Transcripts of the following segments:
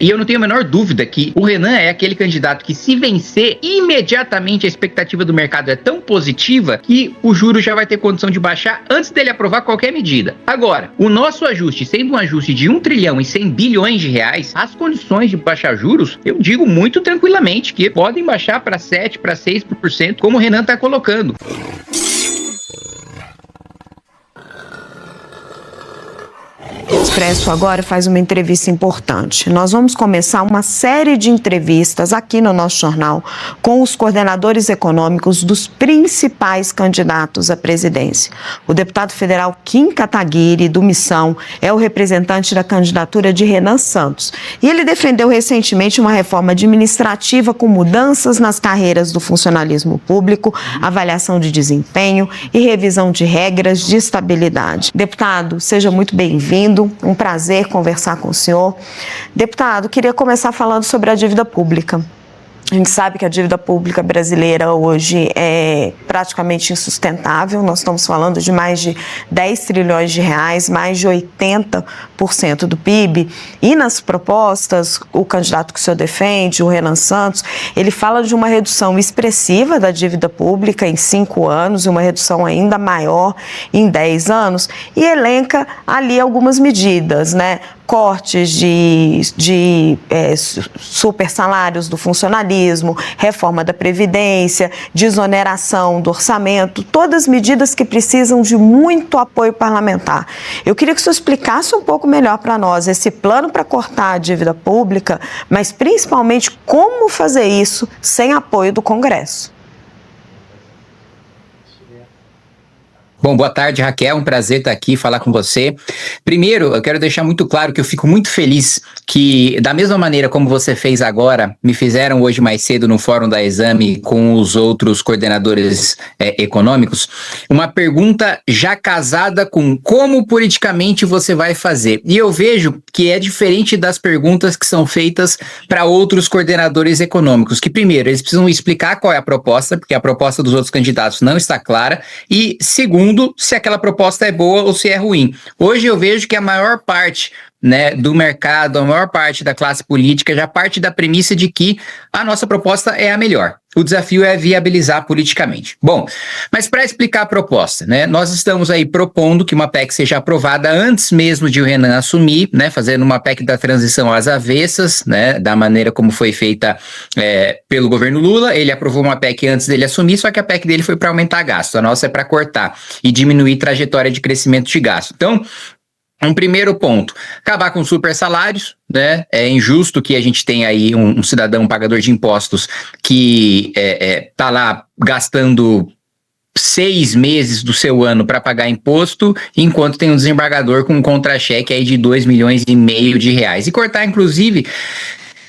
E eu não tenho a menor dúvida que o Renan é aquele candidato que, se vencer, imediatamente a expectativa do mercado é tão positiva que o juro já vai ter condição de baixar antes dele aprovar qualquer medida. Agora, o nosso ajuste, sendo um ajuste de 1 trilhão e 100 bilhões de reais, as condições de baixar juros, eu digo muito tranquilamente que podem baixar para 7%, para 6%, como o Renan está colocando. O Expresso agora faz uma entrevista importante. Nós vamos começar uma série de entrevistas aqui no nosso jornal com os coordenadores econômicos dos principais candidatos à presidência. O deputado federal Kim Kataguiri, do Missão, é o representante da candidatura de Renan Santos. E ele defendeu recentemente uma reforma administrativa com mudanças nas carreiras do funcionalismo público, avaliação de desempenho e revisão de regras de estabilidade. Deputado, seja muito bem-vindo. Um prazer conversar com o senhor. Deputado, queria começar falando sobre a dívida pública. A gente sabe que a dívida pública brasileira hoje é praticamente insustentável. Nós estamos falando de mais de 10 trilhões de reais, mais de 80% do PIB. E nas propostas, o candidato que o senhor defende, o Renan Santos, ele fala de uma redução expressiva da dívida pública em 5 anos e uma redução ainda maior em 10 anos e elenca ali algumas medidas, né? Cortes de super salários do funcionalismo, reforma da Previdência, desoneração do orçamento, todas medidas que precisam de muito apoio parlamentar. Eu queria que o senhor explicasse um pouco melhor para nós esse plano para cortar a dívida pública, mas principalmente como fazer isso sem apoio do Congresso. Bom, boa tarde, Raquel, um prazer estar aqui, falar com você. Primeiro, eu quero deixar muito claro que eu fico muito feliz que, da mesma maneira como você fez agora, me fizeram hoje mais cedo no Fórum da Exame com os outros coordenadores econômicos, uma pergunta já casada com como politicamente você vai fazer. E eu vejo que é diferente das perguntas que são feitas para outros coordenadores econômicos, que primeiro, eles precisam explicar qual é a proposta, porque a proposta dos outros candidatos não está clara, e segundo, se aquela proposta é boa ou se é ruim. Hoje eu vejo que a maior parte, né, do mercado, a maior parte da classe política já parte da premissa de que a nossa proposta é a melhor. O desafio é viabilizar politicamente. Bom, mas para explicar a proposta, né, nós estamos aí propondo que uma PEC seja aprovada antes mesmo de o Renan assumir, né, fazendo uma PEC da transição às avessas, né, da maneira como foi feita pelo governo Lula. Ele aprovou uma PEC antes dele assumir, só que a PEC dele foi para aumentar gasto, a nossa é para cortar e diminuir trajetória de crescimento de gasto. Então, um primeiro ponto, acabar com super salários, né? É injusto que a gente tenha aí um cidadão pagador de impostos que tá lá gastando 6 meses do seu ano para pagar imposto, enquanto tem um desembargador com um contra-cheque aí de 2,5 milhões de reais. E cortar, inclusive,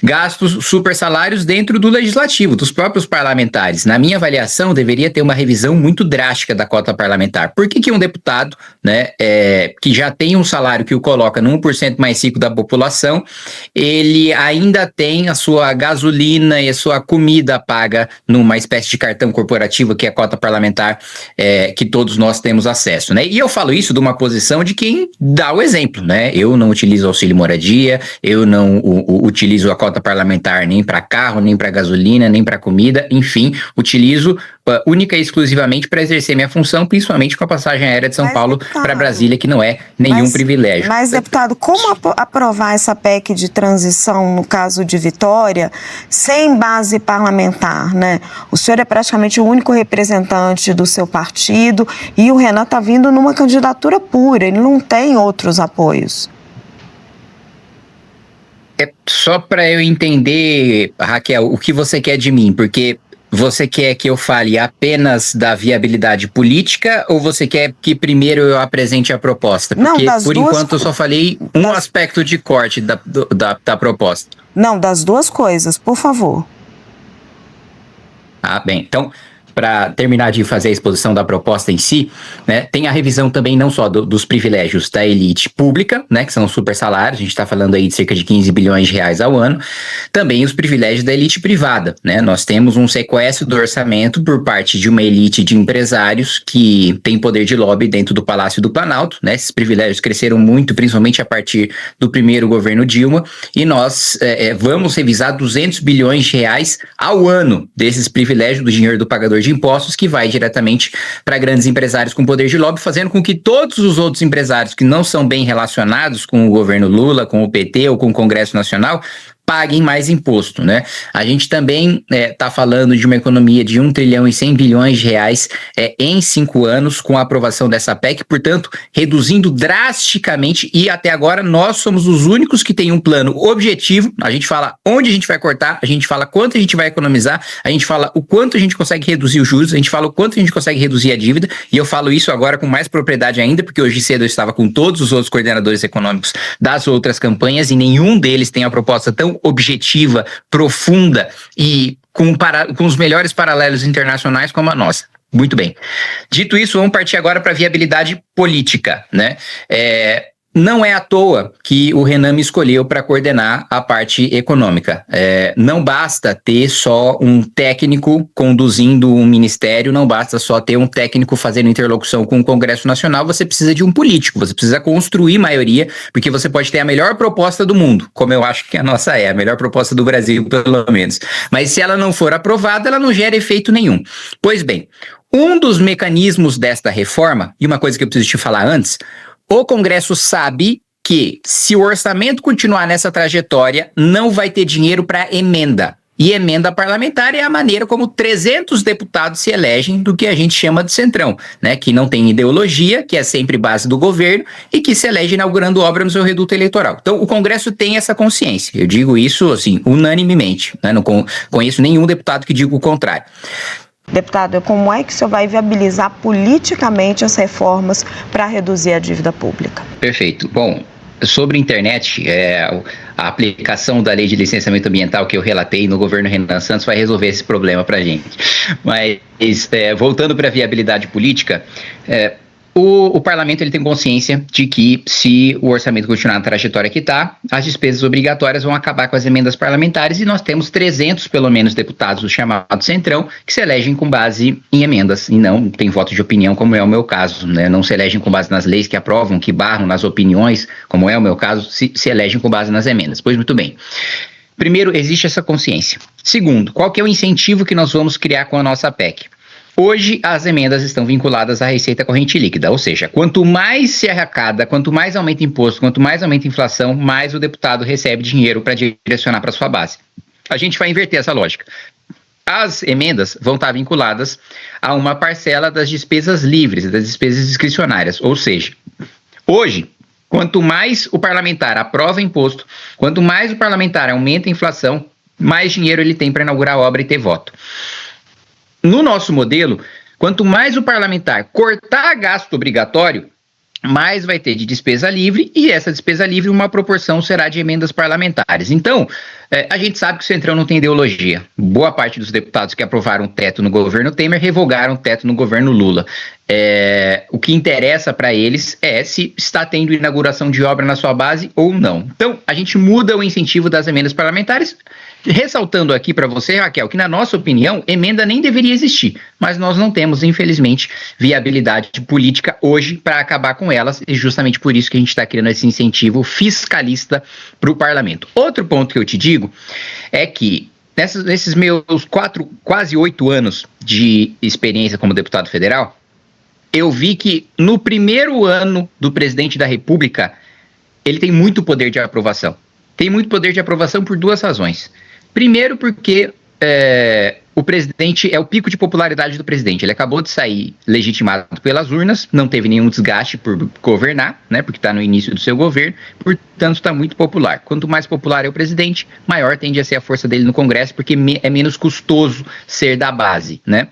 gastos, super salários dentro do legislativo, dos próprios parlamentares. Na minha avaliação, deveria ter uma revisão muito drástica da cota parlamentar. Por que um deputado, né, que já tem um salário que o coloca no 1% mais rico da população, ele ainda tem a sua gasolina e a sua comida paga numa espécie de cartão corporativo, que é a cota parlamentar, que todos nós temos acesso, né? E eu falo isso de uma posição de quem dá o exemplo, né? Eu não utilizo auxílio moradia, eu não utilizo a cota parlamentar nem para carro, nem para gasolina, nem para comida, enfim, utilizo única e exclusivamente para exercer minha função, principalmente com a passagem aérea de São Paulo para Brasília, que não é nenhum privilégio. Mas, deputado, como aprovar essa PEC de transição, no caso de Vitória, sem base parlamentar, né? O senhor é praticamente o único representante do seu partido e o Renan está vindo numa candidatura pura, ele não tem outros apoios. Só para eu entender, Raquel, o que você quer de mim, porque você quer que eu fale apenas da viabilidade política ou você quer que primeiro eu apresente a proposta? Porque, por enquanto, eu só falei um aspecto de corte da proposta. Não, das duas coisas, por favor. Ah, bem, então, para terminar de fazer a exposição da proposta em si, né, tem a revisão também não só dos privilégios da elite pública, né, que são os super salários, a gente está falando aí de cerca de 15 bilhões de reais ao ano, também os privilégios da elite privada, né, nós temos um sequestro do orçamento por parte de uma elite de empresários que tem poder de lobby dentro do Palácio do Planalto, né, esses privilégios cresceram muito, principalmente a partir do primeiro governo Dilma, e nós vamos revisar 200 bilhões de reais ao ano desses privilégios do dinheiro do pagador de impostos que vai diretamente para grandes empresários com poder de lobby, fazendo com que todos os outros empresários que não são bem relacionados com o governo Lula, com o PT ou com o Congresso Nacional, paguem mais imposto, né? A gente também está falando de uma economia de 1 trilhão e 100 bilhões de reais em 5 anos com a aprovação dessa PEC, portanto, reduzindo drasticamente, e até agora nós somos os únicos que tem um plano objetivo. A gente fala onde a gente vai cortar, a gente fala quanto a gente vai economizar, a gente fala o quanto a gente consegue reduzir os juros, a gente fala o quanto a gente consegue reduzir a dívida, e eu falo isso agora com mais propriedade ainda, porque hoje cedo eu estava com todos os outros coordenadores econômicos das outras campanhas e nenhum deles tem a proposta tão objetiva, profunda e com os melhores paralelos internacionais como a nossa. Muito bem. Dito isso, vamos partir agora para a viabilidade política, né? Não é à toa que o Renan me escolheu para coordenar a parte econômica. Não basta ter só um técnico conduzindo um ministério, não basta só ter um técnico fazendo interlocução com o Congresso Nacional, você precisa de um político, você precisa construir maioria, porque você pode ter a melhor proposta do mundo, como eu acho que a nossa a melhor proposta do Brasil, pelo menos. Mas se ela não for aprovada, ela não gera efeito nenhum. Pois bem, um dos mecanismos desta reforma, e uma coisa que eu preciso te falar antes, o Congresso sabe que, se o orçamento continuar nessa trajetória, não vai ter dinheiro para emenda. E emenda parlamentar é a maneira como 300 deputados se elegem do que a gente chama de centrão, né? Que não tem ideologia, que é sempre base do governo e que se elege inaugurando obra no seu reduto eleitoral. Então, o Congresso tem essa consciência. Eu digo isso, assim, unanimemente, né? Não conheço nenhum deputado que diga o contrário. Deputado, como é que o senhor vai viabilizar politicamente as reformas para reduzir a dívida pública? Perfeito. Bom, sobre a internet, a aplicação da lei de licenciamento ambiental que eu relatei no governo Renan Santos vai resolver esse problema para a gente. Mas, voltando para a viabilidade política, o parlamento ele tem consciência de que, se o orçamento continuar na trajetória que está, as despesas obrigatórias vão acabar com as emendas parlamentares, e nós temos 300, pelo menos, deputados do chamado Centrão, que se elegem com base em emendas, e não tem voto de opinião, como é o meu caso, né? Não se elegem com base nas leis que aprovam, que barram nas opiniões, como é o meu caso, se elegem com base nas emendas. Pois muito bem. Primeiro, existe essa consciência. Segundo, qual que é o incentivo que nós vamos criar com a nossa PEC? Hoje, as emendas estão vinculadas à receita corrente líquida, ou seja, quanto mais se arrecada, quanto mais aumenta imposto, quanto mais aumenta a inflação, mais o deputado recebe dinheiro para direcionar para sua base. A gente vai inverter essa lógica. As emendas vão estar vinculadas a uma parcela das despesas livres, das despesas discricionárias, ou seja, hoje, quanto mais o parlamentar aprova imposto, quanto mais o parlamentar aumenta a inflação, mais dinheiro ele tem para inaugurar a obra e ter voto. No nosso modelo, quanto mais o parlamentar cortar gasto obrigatório, mais vai ter de despesa livre, e essa despesa livre, uma proporção será de emendas parlamentares. Então, a gente sabe que o Centrão não tem ideologia. Boa parte dos deputados que aprovaram o teto no governo Temer revogaram o teto no governo Lula. O que interessa para eles é se está tendo inauguração de obra na sua base ou não. Então, a gente muda o incentivo das emendas parlamentares, ressaltando aqui para você, Raquel, que na nossa opinião, emenda nem deveria existir, mas nós não temos, infelizmente, viabilidade política hoje para acabar com elas, e justamente por isso que a gente está criando esse incentivo fiscalista para o parlamento. Outro ponto que eu te digo é que nesses meus quase 8 anos de experiência como deputado federal, eu vi que no primeiro ano do presidente da República, ele tem muito poder de aprovação. Tem muito poder de aprovação por duas razões. Primeiro, porque o presidente é o pico de popularidade do presidente. Ele acabou de sair legitimado pelas urnas, não teve nenhum desgaste por governar, né, porque está no início do seu governo, portanto está muito popular. Quanto mais popular é o presidente, maior tende a ser a força dele no Congresso, porque é menos custoso ser da base, né?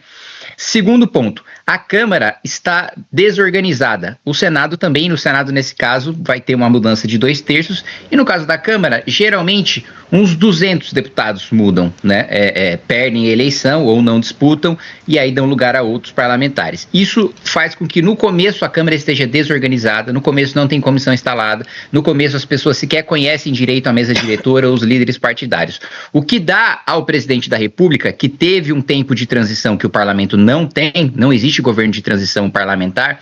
Segundo ponto, a Câmara está desorganizada. O Senado também, no Senado nesse caso, vai ter uma mudança de 2/3, e no caso da Câmara, geralmente uns 200 deputados mudam, né? Perdem a eleição ou não disputam e aí dão lugar a outros parlamentares. Isso faz com que no começo a Câmara esteja desorganizada, no começo não tem comissão instalada, no começo as pessoas sequer conhecem direito a mesa diretora ou os líderes partidários. O que dá ao presidente da República, que teve um tempo de transição que o parlamento não tem, não existe governo de transição parlamentar,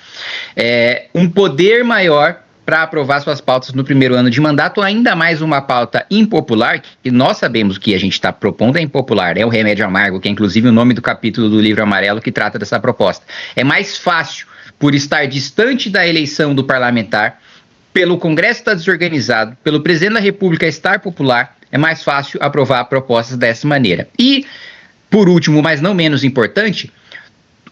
um poder maior para aprovar suas pautas no primeiro ano de mandato, ainda mais uma pauta impopular, que nós sabemos que a gente está propondo é impopular, é o remédio amargo, que é inclusive o nome do capítulo do livro amarelo que trata dessa proposta. É mais fácil, por estar distante da eleição do parlamentar, pelo Congresso estar desorganizado, pelo presidente da República estar popular, é mais fácil aprovar propostas dessa maneira. E, por último, mas não menos importante,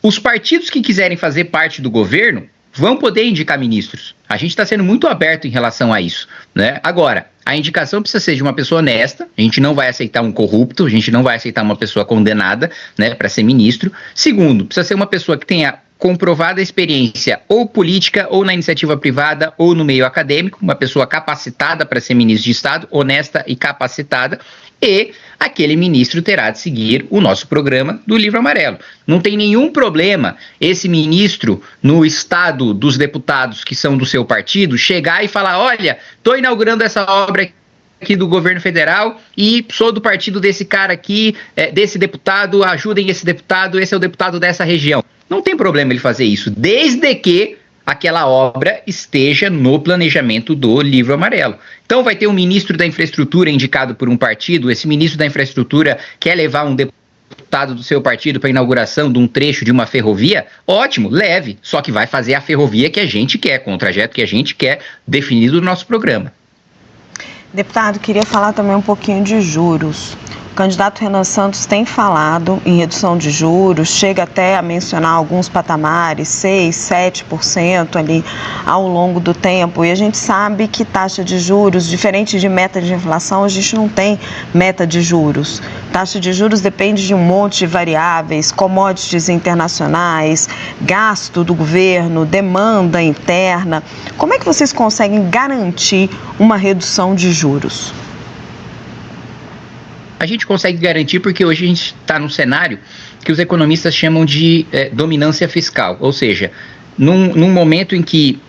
os partidos que quiserem fazer parte do governo vão poder indicar ministros. A gente está sendo muito aberto em relação a isso, né? Agora, a indicação precisa ser de uma pessoa honesta, a gente não vai aceitar um corrupto, a gente não vai aceitar uma pessoa condenada, né, para ser ministro. Segundo, precisa ser uma pessoa que tenha comprovada experiência ou política, ou na iniciativa privada, ou no meio acadêmico, uma pessoa capacitada para ser ministro de Estado, honesta e capacitada, e aquele ministro terá de seguir o nosso programa do Livro Amarelo. Não tem nenhum problema esse ministro, no estado dos deputados que são do seu partido, chegar e falar: olha, estou inaugurando essa obra aqui do governo federal e sou do partido desse cara aqui, desse deputado, ajudem esse deputado, esse é o deputado dessa região. Não tem problema ele fazer isso, desde que aquela obra esteja no planejamento do Livro Amarelo. Então vai ter um ministro da infraestrutura indicado por um partido, esse ministro da infraestrutura quer levar um deputado do seu partido para a inauguração de um trecho de uma ferrovia, ótimo, leve, só que vai fazer a ferrovia que a gente quer, com o trajeto que a gente quer, definido no nosso programa. Deputado, queria falar também um pouquinho de juros. O candidato Renan Santos tem falado em redução de juros, chega até a mencionar alguns patamares, 6%, 7% ali ao longo do tempo. E a gente sabe que taxa de juros, diferente de meta de inflação, a gente não tem meta de juros. Taxa de juros depende de um monte de variáveis, commodities internacionais, gasto do governo, demanda interna. Como é que vocês conseguem garantir uma redução de juros? A gente consegue garantir porque hoje a gente está num cenário que os economistas chamam de dominância fiscal, ou seja, num momento em que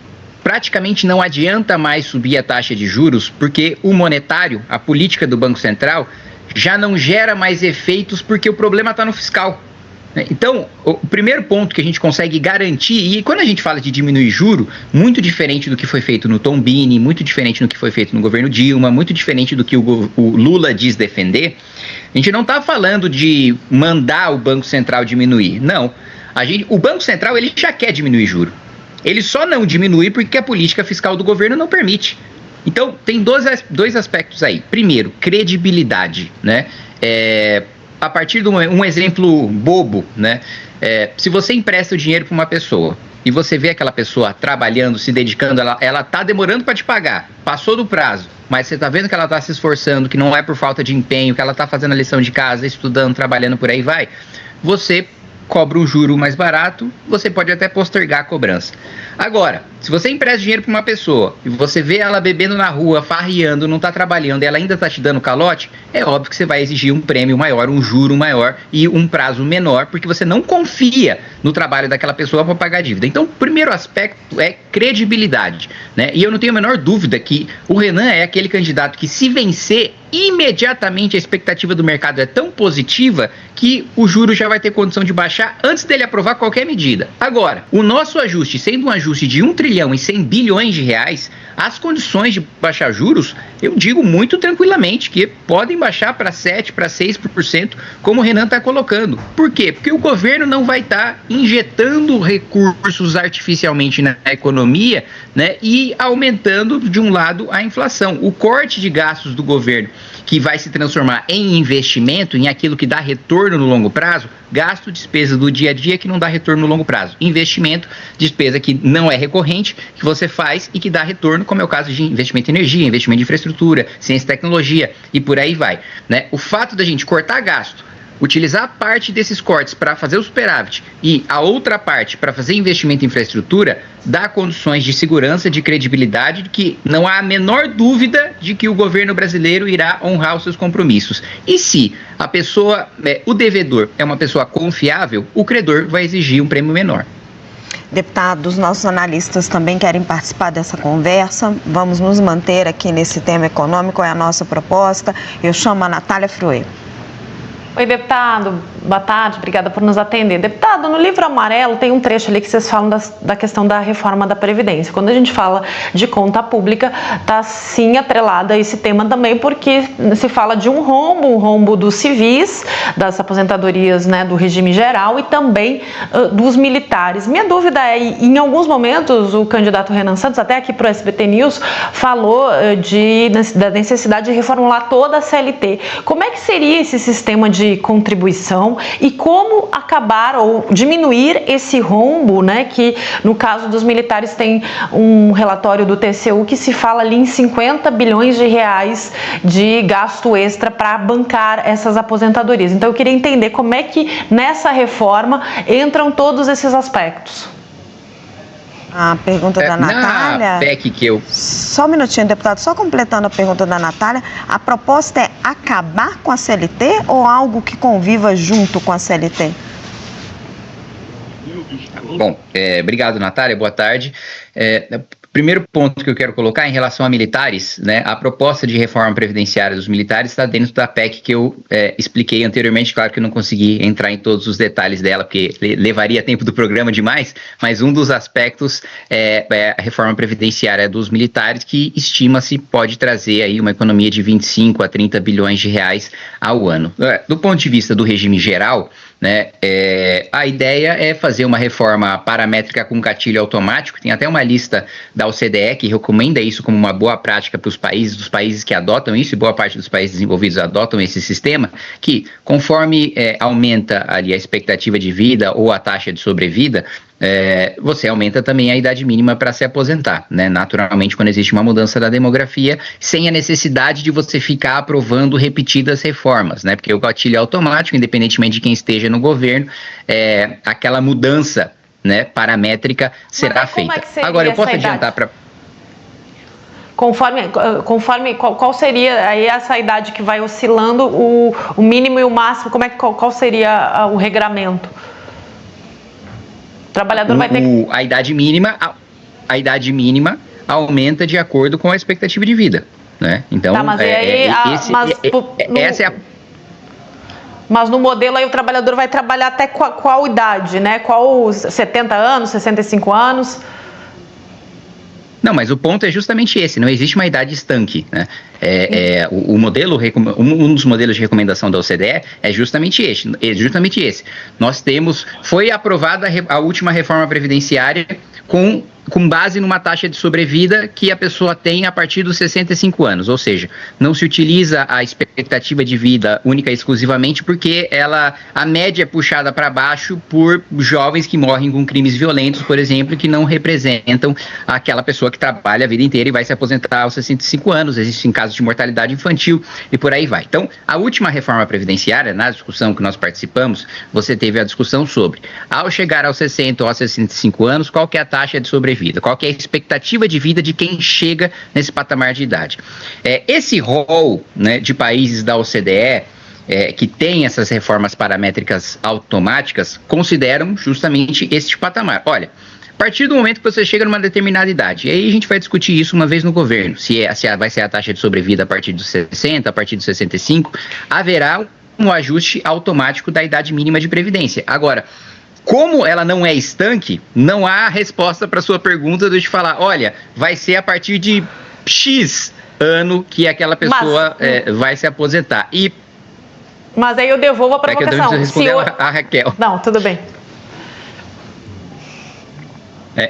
praticamente não adianta mais subir a taxa de juros, porque o monetário, a política do Banco Central, já não gera mais efeitos porque o problema está no fiscal. Então, o primeiro ponto que a gente consegue garantir, e quando a gente fala de diminuir juro, muito diferente do que foi feito no Tombini, muito diferente do que foi feito no governo Dilma, muito diferente do que o Lula diz defender, a gente não está falando de mandar o Banco Central diminuir, não. O Banco Central ele já quer diminuir juro, ele só não diminui porque a política fiscal do governo não permite. Então, tem dois aspectos aí. Primeiro, credibilidade, né? A partir de um exemplo bobo, né? Se você empresta o dinheiro para uma pessoa e você vê aquela pessoa trabalhando, se dedicando, ela tá demorando para te pagar, passou do prazo, mas você tá vendo que ela tá se esforçando, que não é por falta de empenho, que ela tá fazendo a lição de casa, estudando, trabalhando, por aí vai, você cobra um juro mais barato, você pode até postergar a cobrança. Agora, se você empresta dinheiro para uma pessoa e você vê ela bebendo na rua, farreando, não está trabalhando e ela ainda está te dando calote, é óbvio que você vai exigir um prêmio maior, um juro maior e um prazo menor, porque você não confia no trabalho daquela pessoa para pagar a dívida. Então, o primeiro aspecto é credibilidade, né? E eu não tenho a menor dúvida que o Renan é aquele candidato que, se vencer, imediatamente a expectativa do mercado é tão positiva que o juro já vai ter condição de baixar antes dele aprovar qualquer medida. Agora, o nosso ajuste, sendo um ajuste de 1 trilhão e 100 bilhões de reais, as condições de baixar juros, eu digo muito tranquilamente que podem baixar para 7%, para 6%, como o Renan está colocando. Por quê? Porque o governo não vai estar injetando recursos artificialmente na economia, né, e aumentando, de um lado, a inflação. O corte de gastos do governo, que vai se transformar em investimento, em aquilo que dá retorno no longo prazo, gasto, despesa do dia a dia que não dá retorno no longo prazo. Investimento, despesa que não é recorrente, que você faz e que dá retorno, como é o caso de investimento em energia, investimento em infraestrutura, ciência e tecnologia e por aí vai, né? O fato da gente cortar gasto, utilizar parte desses cortes para fazer o superávit e a outra parte para fazer investimento em infraestrutura, dá condições de segurança, de credibilidade, de que não há a menor dúvida de que o governo brasileiro irá honrar os seus compromissos. E se a pessoa, o devedor é uma pessoa confiável, o credor vai exigir um prêmio menor. Deputados, nossos analistas também querem participar dessa conversa. Vamos nos manter aqui nesse tema econômico, é a nossa proposta. Eu chamo a Natália Fruê. Oi, deputado. Boa tarde, obrigada por nos atender. Deputado, no livro amarelo tem um trecho ali que vocês falam da questão da reforma da Previdência. Quando a gente fala de conta pública, está sim atrelada a esse tema também, porque se fala de um rombo dos civis, das aposentadorias, né, do regime geral e também dos militares. Minha dúvida é, em alguns momentos o candidato Renan Santos, até aqui para o SBT News, falou da necessidade de reformular toda a CLT. Como é que seria esse sistema de contribuição e como acabar ou diminuir esse rombo, né, que no caso dos militares tem um relatório do TCU que se fala ali em 50 bilhões de reais de gasto extra para bancar essas aposentadorias. Então eu queria entender como é que nessa reforma entram todos esses aspectos. A pergunta da Natália. Na PEC que eu... Só um minutinho, deputado, só completando a pergunta da Natália, a proposta é acabar com a CLT ou algo que conviva junto com a CLT? Bom, obrigado, Natália, boa tarde. Primeiro ponto que eu quero colocar em relação a militares, né, a proposta de reforma previdenciária dos militares está dentro da PEC que eu expliquei anteriormente. Claro que eu não consegui entrar em todos os detalhes dela, porque levaria tempo do programa demais, mas um dos aspectos é a reforma previdenciária dos militares, que estima-se pode trazer aí uma economia de 25 a 30 bilhões de reais ao ano. Do ponto de vista do regime geral, né, a ideia é fazer uma reforma paramétrica com gatilho automático. Tem até uma lista da OCDE que recomenda isso como uma boa prática para os países que adotam isso, e boa parte dos países desenvolvidos adotam esse sistema, que conforme aumenta ali a expectativa de vida ou a taxa de sobrevida, você aumenta também a idade mínima para se aposentar, né? Naturalmente, quando existe uma mudança da demografia, sem a necessidade de você ficar aprovando repetidas reformas, né? Porque o gatilho automático, independentemente de quem esteja no governo, aquela mudança, né, paramétrica será feita. Agora, eu posso adiantar para... Conforme qual seria aí essa idade que vai oscilando, o mínimo e o máximo, qual seria o regramento? O trabalhador vai ter que... A idade mínima aumenta de acordo com a expectativa de vida, né? Então, tá, mas essa é a... Mas no modelo aí o trabalhador vai trabalhar até qual idade, né? Qual 70 anos, 65 anos? Não, mas o ponto é justamente esse, não existe uma idade estanque, né? Um dos modelos de recomendação da OCDE é justamente esse. Foi aprovada a última reforma previdenciária com base numa taxa de sobrevida que a pessoa tem a partir dos 65 anos, ou seja, não se utiliza a expectativa de vida única e exclusivamente porque a média é puxada para baixo por jovens que morrem com crimes violentos, por exemplo, que não representam aquela pessoa que trabalha a vida inteira e vai se aposentar aos 65 anos, existem casos de mortalidade infantil e por aí vai. Então, a última reforma previdenciária, na discussão que nós participamos, você teve a discussão sobre, ao chegar aos 60 ou aos 65 anos, qual que é a taxa de sobrevida? Qual que é a expectativa de vida de quem chega nesse patamar de idade? Esse rol, né, de países da OCDE que tem essas reformas paramétricas automáticas consideram justamente este patamar. Olha, a partir do momento que você chega numa determinada idade, e aí a gente vai discutir isso uma vez no governo, se vai ser a taxa de sobrevida a partir dos 60, a partir dos 65, haverá um ajuste automático da idade mínima de previdência. Agora, como ela não é estanque, não há resposta para a sua pergunta de falar, olha, vai ser a partir de X ano que aquela pessoa vai se aposentar. Mas aí eu devolvo a provocação. Que eu responder a Raquel. Não, tudo bem.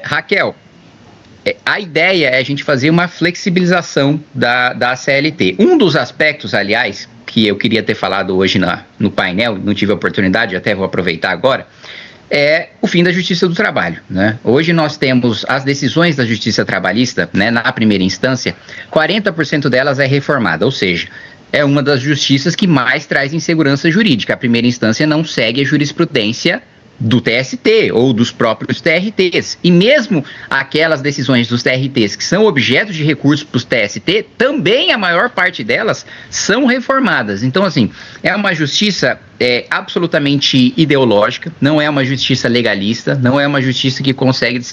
Raquel, a ideia é a gente fazer uma flexibilização da CLT. Um dos aspectos, aliás, que eu queria ter falado hoje no painel, não tive a oportunidade, até vou aproveitar agora, é o fim da Justiça do Trabalho, né? Hoje nós temos as decisões da Justiça Trabalhista, né, na primeira instância, 40% delas é reformada, ou seja, é uma das justiças que mais traz insegurança jurídica. A primeira instância não segue a jurisprudência do TST ou dos próprios TRTs. E mesmo aquelas decisões dos TRTs que são objeto de recurso para os TST, também a maior parte delas são reformadas. Então, assim, é uma justiça absolutamente ideológica, não é uma justiça legalista, não é uma justiça que concede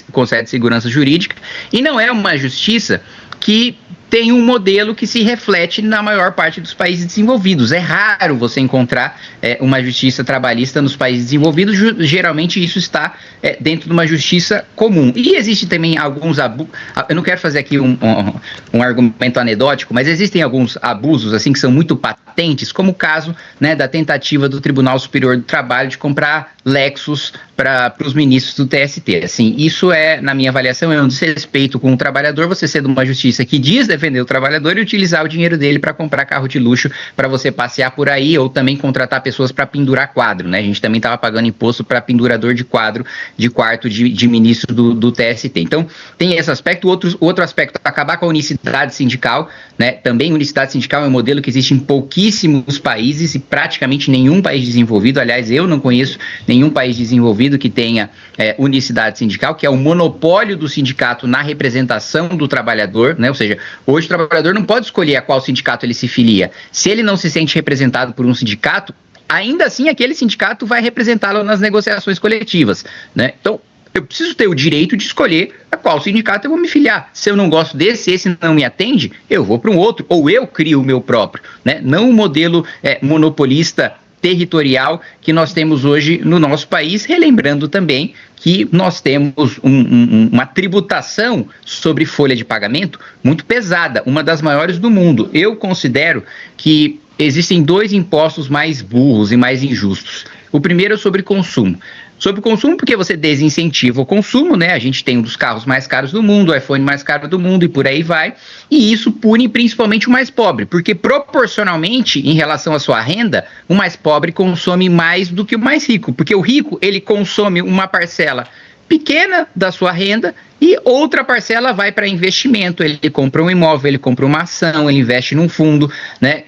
segurança jurídica e não é uma justiça que tem um modelo que se reflete na maior parte dos países desenvolvidos. É raro você encontrar uma justiça trabalhista nos países desenvolvidos, geralmente isso está dentro de uma justiça comum. E existe também alguns abusos, eu não quero fazer aqui um argumento anedótico, mas existem alguns abusos assim que são muito patentes, como o caso, né, da tentativa do Tribunal Superior do Trabalho de comprar Lexus para os ministros do TST. Assim, isso na minha avaliação, é um desrespeito com o trabalhador, você ser de uma justiça que diz defender o trabalhador e utilizar o dinheiro dele para comprar carro de luxo para você passear por aí, ou também contratar pessoas para pendurar quadro, né? A gente também estava pagando imposto para pendurador de quadro de quarto de ministro do TST. Então, tem esse aspecto. Outro aspecto, acabar com a unicidade sindical, né? Também unicidade sindical é um modelo que existe em pouquíssimos países e praticamente nenhum país desenvolvido. Aliás, eu não conheço nenhum país desenvolvido que tenha unicidade sindical, que é o monopólio do sindicato na representação do trabalhador, né? Ou seja, hoje o trabalhador não pode escolher a qual sindicato ele se filia. Se ele não se sente representado por um sindicato, ainda assim aquele sindicato vai representá-lo nas negociações coletivas, né? Então, eu preciso ter o direito de escolher a qual sindicato eu vou me filiar. Se eu não gosto esse não me atende, eu vou para um outro, ou eu crio o meu próprio, né? Não um modelo monopolista territorial que nós temos hoje no nosso país, relembrando também que nós temos uma tributação sobre folha de pagamento muito pesada, uma das maiores do mundo. Eu considero que existem 2 impostos mais burros e mais injustos. O primeiro é sobre consumo. Sobre o consumo, porque você desincentiva o consumo, né? A gente tem um dos carros mais caros do mundo, o iPhone mais caro do mundo e por aí vai. E isso pune principalmente o mais pobre, porque proporcionalmente, em relação à sua renda, o mais pobre consome mais do que o mais rico. Porque o rico, ele consome uma parcela pequena da sua renda e outra parcela vai para investimento. Ele compra um imóvel, ele compra uma ação, ele investe num fundo, né?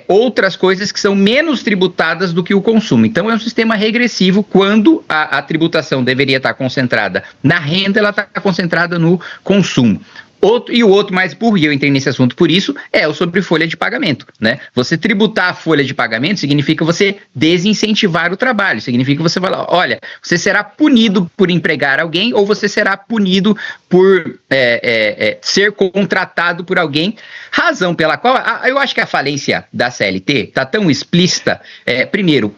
Outras coisas que são menos tributadas do que o consumo. Então é um sistema regressivo quando a tributação deveria estar concentrada na renda, ela está concentrada no consumo. O outro mais burro, e eu entrei nesse assunto por isso, é o sobre folha de pagamento, né? Você tributar a folha de pagamento significa você desincentivar o trabalho, significa você falar, olha, você será punido por empregar alguém ou você será punido por ser contratado por alguém, razão pela qual eu acho que a falência da CLT está tão explícita, primeiro,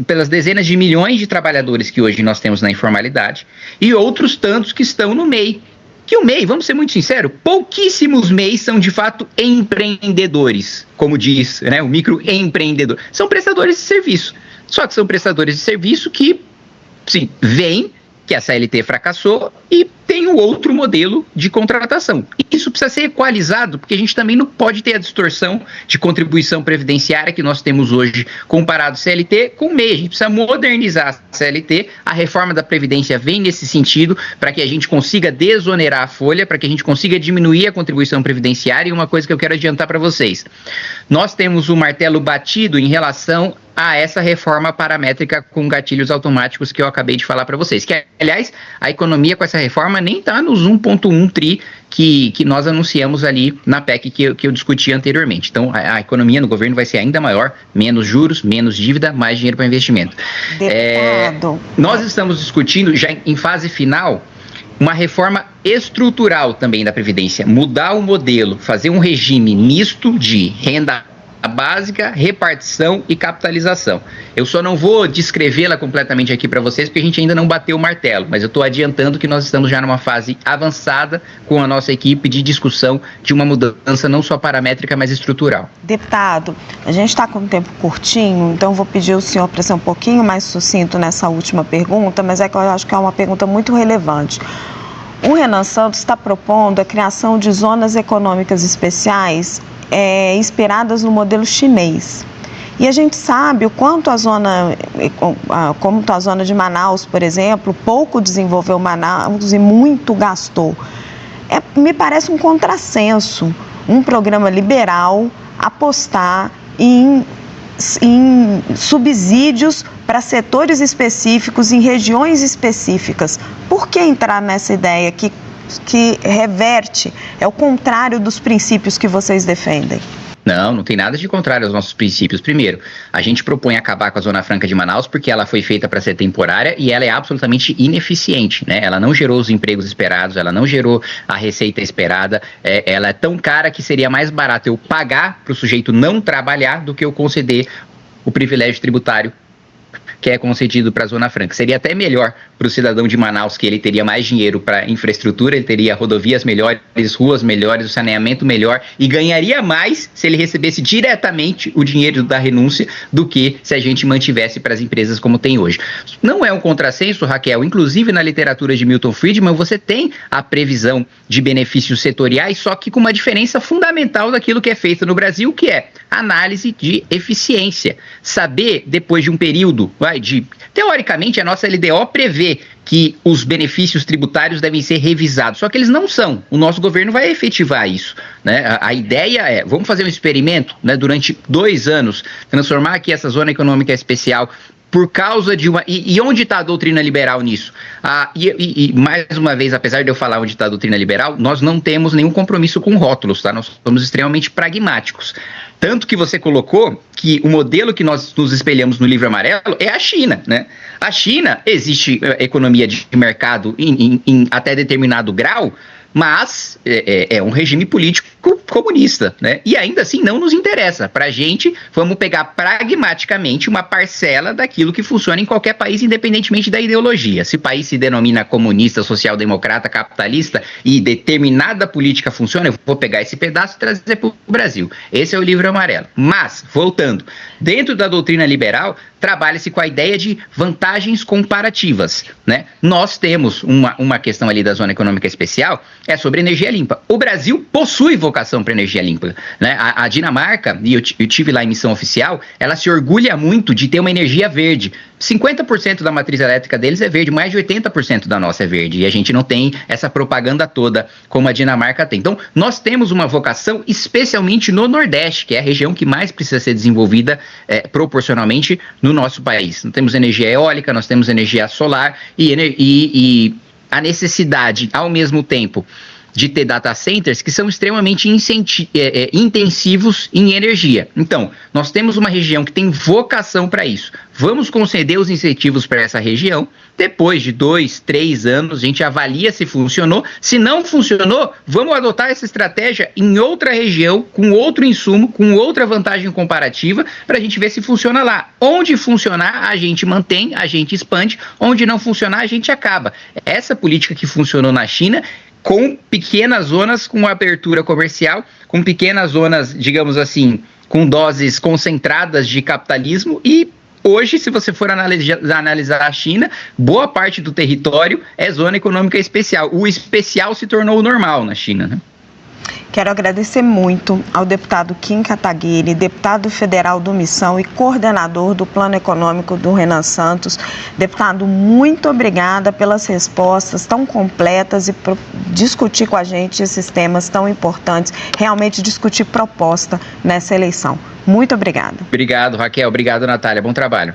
pelas dezenas de milhões de trabalhadores que hoje nós temos na informalidade e outros tantos que estão no MEI. Que o MEI, vamos ser muito sinceros, pouquíssimos MEIs são de fato empreendedores, como diz, né, o microempreendedor. São prestadores de serviço, só que são prestadores de serviço que, sim, veem que a CLT fracassou e tem um outro modelo de contratação. Isso precisa ser equalizado, porque a gente também não pode ter a distorção de contribuição previdenciária que nós temos hoje comparado CLT com MEI. A gente precisa modernizar a CLT, a reforma da Previdência vem nesse sentido, para que a gente consiga desonerar a folha, para que a gente consiga diminuir a contribuição previdenciária. E uma coisa que eu quero adiantar para vocês, nós temos o martelo batido em relação a essa reforma paramétrica com gatilhos automáticos que eu acabei de falar para vocês, que aliás, a economia com essa reforma nem está nos 1,1 tri que nós anunciamos ali na PEC que eu discuti anteriormente. Então, a economia no governo vai ser ainda maior, menos juros, menos dívida, mais dinheiro para investimento. Nós estamos discutindo, já em fase final, uma reforma estrutural também da Previdência, mudar o modelo, fazer um regime misto de renda básica, repartição e capitalização. Eu só não vou descrevê-la completamente aqui para vocês, porque a gente ainda não bateu o martelo, mas eu estou adiantando que nós estamos já numa fase avançada com a nossa equipe de discussão de uma mudança não só paramétrica, mas estrutural. Deputado, a gente está com um tempo curtinho, então vou pedir ao senhor para ser um pouquinho mais sucinto nessa última pergunta, mas eu acho que é uma pergunta muito relevante. O Renan Santos está propondo a criação de zonas econômicas especiais inspiradas no modelo chinês. E a gente sabe o quanto como a zona de Manaus, por exemplo, pouco desenvolveu Manaus e muito gastou. Me parece um contrassenso, um programa liberal apostar em subsídios para setores específicos, em regiões específicas. Por que entrar nessa ideia que reverte, é o contrário dos princípios que vocês defendem? Não tem nada de contrário aos nossos princípios. Primeiro, a gente propõe acabar com a Zona Franca de Manaus porque ela foi feita para ser temporária e ela é absolutamente ineficiente, né? Ela não gerou os empregos esperados, ela não gerou a receita esperada, ela é tão cara que seria mais barato eu pagar para o sujeito não trabalhar do que eu conceder o privilégio tributário que é concedido para a Zona Franca. Seria até melhor para o cidadão de Manaus, que ele teria mais dinheiro para infraestrutura, ele teria rodovias melhores, ruas melhores, o saneamento melhor e ganharia mais se ele recebesse diretamente o dinheiro da renúncia do que se a gente mantivesse para as empresas como tem hoje. Não é um contrassenso, Raquel, inclusive na literatura de Milton Friedman você tem a previsão de benefícios setoriais, só que com uma diferença fundamental daquilo que é feito no Brasil, que é análise de eficiência. Saber, depois de um período, teoricamente a nossa LDO prevê que os benefícios tributários devem ser revisados, só que eles não são. O nosso governo vai efetivar isso, né? A ideia é, vamos fazer um experimento, né, durante 2 anos, transformar aqui essa zona econômica especial por causa de uma... E onde está a doutrina liberal nisso? Mais uma vez, apesar de eu falar onde está a doutrina liberal, nós não temos nenhum compromisso com rótulos, tá? Nós somos extremamente pragmáticos. Tanto que você colocou que o modelo que nós nos espelhamos no Livro Amarelo é a China, né? A China, existe economia de mercado em até determinado grau, mas é um regime político comunista, né? E ainda assim não nos interessa. Para a gente, vamos pegar pragmaticamente uma parcela daquilo que funciona em qualquer país, independentemente da ideologia. Se o país se denomina comunista, social-democrata, capitalista e determinada política funciona, eu vou pegar esse pedaço e trazer para o Brasil. Esse é o Livro Amarelo. Mas, voltando, dentro da doutrina liberal, trabalha-se com a ideia de vantagens comparativas, né? Nós temos uma questão ali da Zona Econômica Especial, é sobre energia limpa. O Brasil possui vocação para energia limpa, né? A Dinamarca, e eu tive lá em missão oficial, ela se orgulha muito de ter uma energia verde. 50% da matriz elétrica deles é verde, mais de 80% da nossa é verde, e a gente não tem essa propaganda toda como a Dinamarca tem. Então, nós temos uma vocação especialmente no Nordeste, que é a região que mais precisa ser desenvolvida proporcionalmente no nosso país. Nós temos energia eólica, nós temos energia solar e a necessidade, ao mesmo tempo, de ter data centers que são extremamente intensivos em energia. Então, nós temos uma região que tem vocação para isso. Vamos conceder os incentivos para essa região. Depois de 2, 3 anos, a gente avalia se funcionou. Se não funcionou, vamos adotar essa estratégia em outra região, com outro insumo, com outra vantagem comparativa, para a gente ver se funciona lá. Onde funcionar, a gente mantém, a gente expande. Onde não funcionar, a gente acaba. Essa política que funcionou na China, com pequenas zonas com abertura comercial, com pequenas zonas, digamos assim, com doses concentradas de capitalismo e hoje, se você for analisar a China, boa parte do território é zona econômica especial. O especial se tornou o normal na China, né? Quero agradecer muito ao deputado Kim Kataguiri, deputado federal do Missão e coordenador do Plano Econômico do Renan Santos. Deputado, muito obrigada pelas respostas tão completas e por discutir com a gente esses temas tão importantes, realmente discutir proposta nessa eleição. Muito obrigada. Obrigado, Raquel. Obrigado, Natália. Bom trabalho.